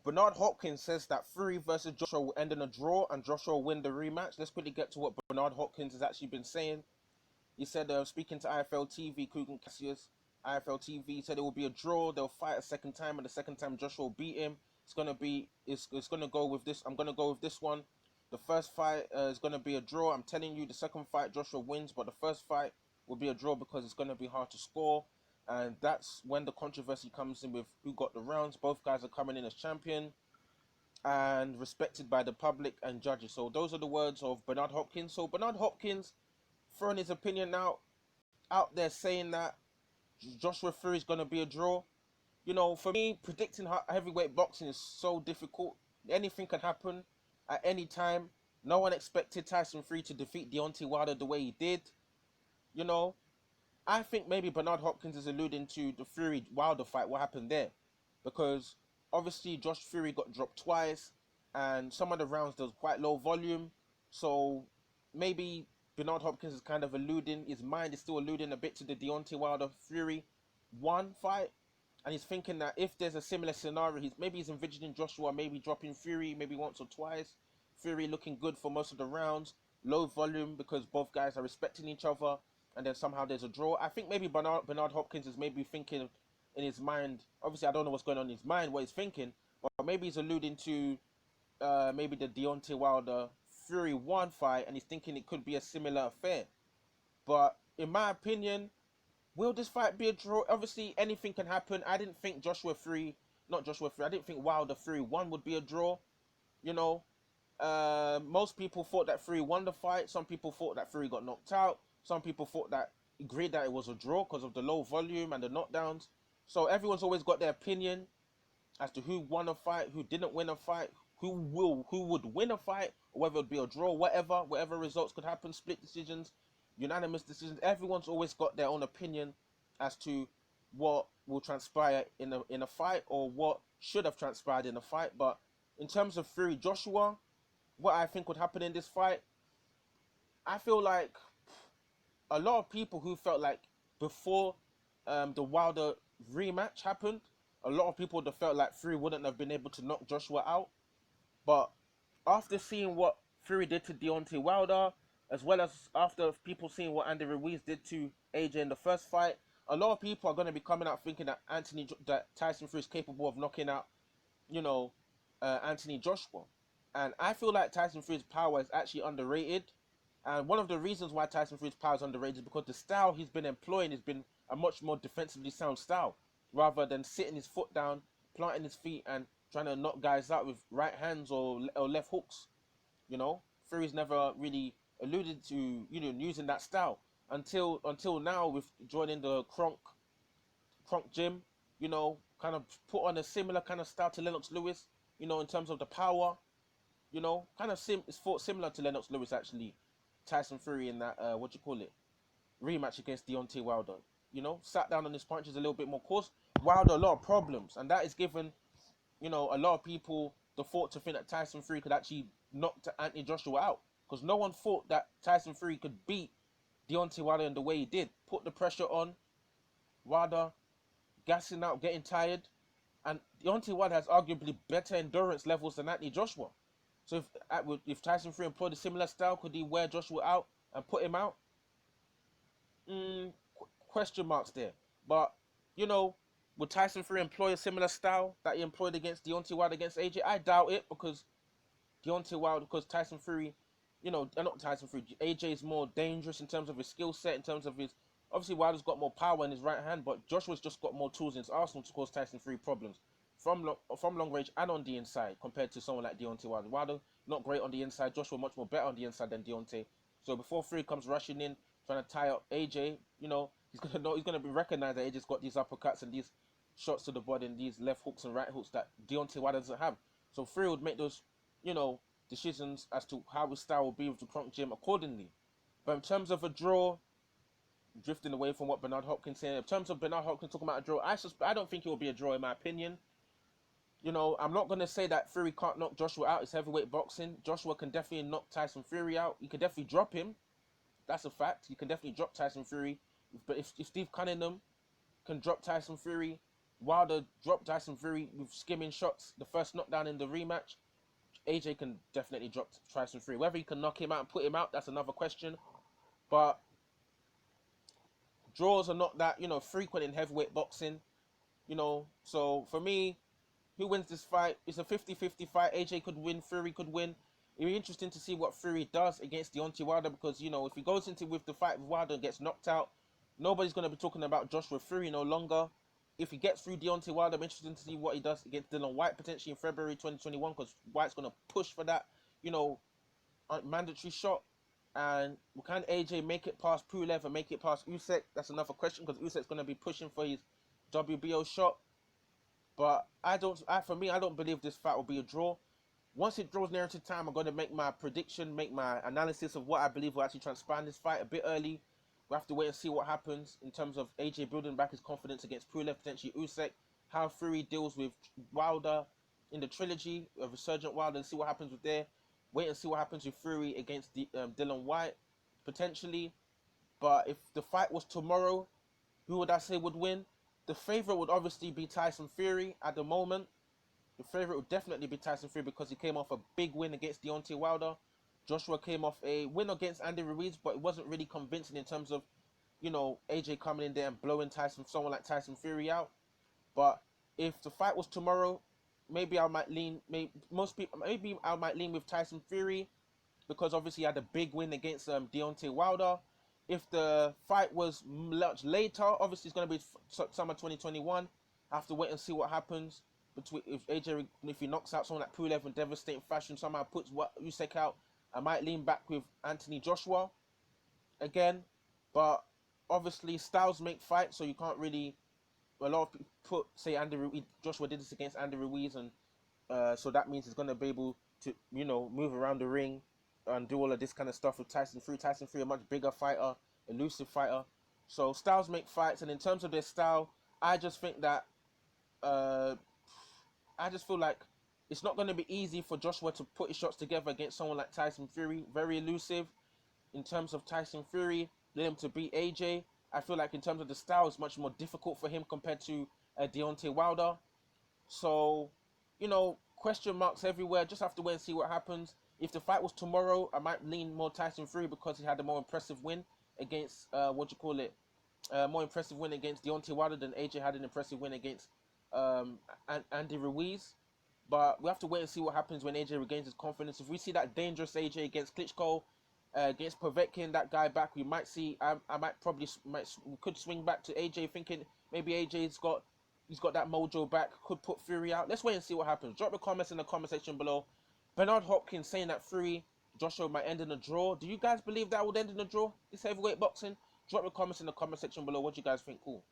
Bernard Hopkins says that Fury versus Joshua will end in a draw and Joshua will win the rematch. Let's quickly get to what Bernard Hopkins has actually been saying. He said, speaking to IFL TV, Kugan Cassius, IFL TV said it will be a draw. They'll fight a second time, and the second time Joshua will beat him. It's gonna go with this. I'm gonna go with this one. The first fight is gonna be a draw. I'm telling you, the second fight Joshua wins, but the first fight will be a draw because it's gonna be hard to score, and that's when the controversy comes in with who got the rounds. Both guys are coming in as champion and respected by the public and judges. So those are the words of Bernard Hopkins. So Bernard Hopkins throwing his opinion out there saying that Joshua Fury is gonna be a draw. You know, for me, predicting heavyweight boxing is so difficult. Anything can happen at any time. No one expected Tyson Fury to defeat Deontay Wilder the way he did. You know, I think maybe Bernard Hopkins is alluding to the Fury Wilder fight, what happened there. Because obviously Josh Fury got dropped twice and some of the rounds there was quite low volume. So maybe Bernard Hopkins is kind of alluding, his mind is still alluding a bit to the Deontay Wilder Fury 1 fight. And he's thinking that if there's a similar scenario, he's envisioning Joshua maybe dropping Fury maybe once or twice. Fury looking good for most of the rounds. Low volume because both guys are respecting each other. And then somehow there's a draw. I think maybe Bernard Hopkins is maybe thinking in his mind. Obviously, I don't know what's going on in his mind, what he's thinking. But maybe he's alluding to maybe the Deontay Wilder Fury 1 fight. And he's thinking it could be a similar affair. But in my opinion, will this fight be a draw? Obviously, anything can happen. I didn't think I didn't think Wilder Fury 1 would be a draw. You know, most people thought that Fury won the fight. Some people thought that Fury got knocked out. Some people agreed that it was a draw because of the low volume and the knockdowns. So everyone's always got their opinion as to who won a fight, who didn't win a fight, who would win a fight, or whether it would be a draw, whatever results could happen, split decisions, unanimous decisions. Everyone's always got their own opinion as to what will transpire in a fight or what should have transpired in a fight. But in terms of Fury Joshua, what I think would happen in this fight, I feel like a lot of people who felt like before the Wilder rematch happened, a lot of people would have felt like Fury wouldn't have been able to knock Joshua out. But after seeing what Fury did to Deontay Wilder, as well as after people seeing what Andy Ruiz did to AJ in the first fight, a lot of people are going to be coming out thinking that Tyson Fury is capable of knocking out, Anthony Joshua. And I feel like Tyson Fury's power is actually underrated. And one of the reasons why Tyson Fury's power is underrated is because the style he's been employing has been a much more defensively sound style, rather than sitting his foot down, planting his feet, and trying to knock guys out with right hands or left hooks. You know, Fury's never really alluded to using that style until now with joining the Kronk gym. Kind of put on a similar kind of style to Lennox Lewis. In terms of the power. Kind of it's fought similar to Lennox Lewis actually. Tyson Fury in that rematch against Deontay Wilder. Sat down on his punches a little bit more. Caused Wilder a lot of problems, and that is given a lot of people the thought to think that Tyson Fury could actually knock Anthony Joshua out, because no one thought that Tyson Fury could beat Deontay Wilder in the way he did. Put the pressure on Wilder, gassing out, getting tired, and Deontay Wilder has arguably better endurance levels than Anthony Joshua. So if Tyson Fury employed a similar style, could he wear Joshua out and put him out? Question marks there. But, would Tyson Fury employ a similar style that he employed against Deontay Wilder against AJ? I doubt it, because Tyson Fury, not Tyson Fury, AJ is more dangerous in terms of his skill set, in terms of his... Obviously, Wilder's got more power in his right hand, but Joshua's just got more tools in his arsenal to cause Tyson Fury problems. From long range and on the inside, compared to someone like Deontay Wilder. Wilder, not great on the inside. Joshua, much more better on the inside than Deontay. So before Fury comes rushing in, trying to tie up AJ, he's gonna be recognized that AJ's got these uppercuts and these shots to the body and these left hooks and right hooks that Deontay Wilder doesn't have. So Fury would make those, decisions as to how his style will be with the Kronk gym accordingly. But in terms of a draw, drifting away from what Bernard Hopkins said, in terms of Bernard Hopkins talking about a draw, I don't think it will be a draw in my opinion. I'm not going to say that Fury can't knock Joshua out. It's heavyweight boxing. Joshua can definitely knock Tyson Fury out. He can definitely drop him. That's a fact. He can definitely drop Tyson Fury. But if Steve Cunningham can drop Tyson Fury, Wilder dropped Tyson Fury with skimming shots. The first knockdown in the rematch, AJ can definitely drop Tyson Fury. Whether he can knock him out and put him out, that's another question. But draws are not that, frequent in heavyweight boxing, So for me, who wins this fight? It's a 50-50 fight. AJ could win, Fury could win. It'll be interesting to see what Fury does against Deontay Wilder because, if he goes into with the fight with Wilder and gets knocked out, nobody's going to be talking about Joshua Fury no longer. If he gets through Deontay Wilder, I'm interested to see what he does against Dillian Whyte potentially in February 2021 because Whyte's going to push for that, mandatory shot. And can AJ make it past Pulev and make it past Usyk? That's another question because Usyk's going to be pushing for his WBO shot. But for me, I don't believe this fight will be a draw. Once it draws nearer to time, I'm going to make my prediction, make my analysis of what I believe will actually transpire in this fight a bit early. We have to wait and see what happens in terms of AJ building back his confidence against Pulev, potentially Usyk, how Fury deals with Wilder in the trilogy of Resurgent Wilder, and see what happens with there. Wait and see what happens with Fury against Dillian Whyte, potentially. But if the fight was tomorrow, who would I say would win? The favorite would obviously be Tyson Fury at the moment. The favorite would definitely be Tyson Fury because he came off a big win against Deontay Wilder. Joshua came off a win against Andy Ruiz, but it wasn't really convincing in terms of, AJ coming in there and blowing someone like Tyson Fury out. But if the fight was tomorrow, maybe I might lean. Maybe I might lean with Tyson Fury because obviously he had a big win against Deontay Wilder. If the fight was much later, obviously it's going to be summer 2021. I have to wait and see what happens if he knocks out someone like Pulev in devastating fashion, somehow puts Usyk out. I might lean back with Anthony Joshua again, but obviously styles make fights, so you can't really. A lot of people say Joshua did this against Andy Ruiz, and so that means he's going to be able to, move around the ring and do all of this kind of stuff with Tyson Fury. Tyson Fury, a much bigger fighter, elusive fighter. So styles make fights, and in terms of their style, I just think that I just feel like it's not going to be easy for Joshua to put his shots together against someone like Tyson Fury. Very elusive in terms of Tyson Fury, him to beat AJ. I feel like in terms of the style, it's much more difficult for him compared to Deontay Wilder. So, question marks everywhere. Just have to wait and see what happens. If the fight was tomorrow, I might lean more Tyson Fury because he had a more impressive win against, more impressive win against Deontay Wilder than AJ had an impressive win against Andy Ruiz. But we have to wait and see what happens when AJ regains his confidence. If we see that dangerous AJ against Klitschko, against Povetkin, that guy back, we might see. I could swing back to AJ, thinking maybe AJ's got that mojo back, could put Fury out. Let's wait and see what happens. Drop the comments in the comment section below. Bernard Hopkins saying that Fury Joshua might end in a draw. Do you guys believe that would end in a draw? This heavyweight boxing? Drop the comments in the comment section below. What do you guys think? Cool.